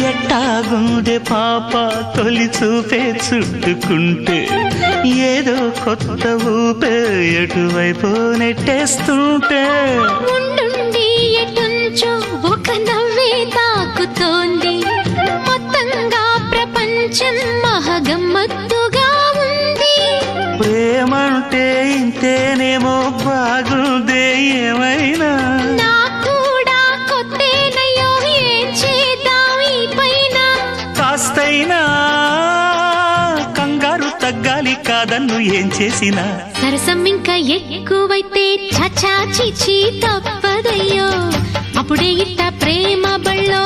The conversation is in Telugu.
ఎట్టాగుండే పాప తొలి చూపే చుట్టుకుంటే ఏదో కొత్త ఊపే ఎటువైపు నెట్టేస్తుంటే ఉండుండి ఎటుంచో ఒక నవ్వే తాకుతోంది మొత్తంగా ప్రపంచం మహగమ్మత్తుగా ఉంది ప్రేమంటే ఇంతేనేమో బాగుందే ఏమైనా నాకు కూడా కొత్తేనయ్యో ఏం చేద్దాం ఈ పైన కాస్తైనా కంగారు తగ్గాలి కాదన్ను ఏం చేసినా సరసం ఇంకా ఎక్కువైతే చచా చిచి తప్పదయ్యో అప్పుడే ఇట్ట ప్రేమ బళ్ళో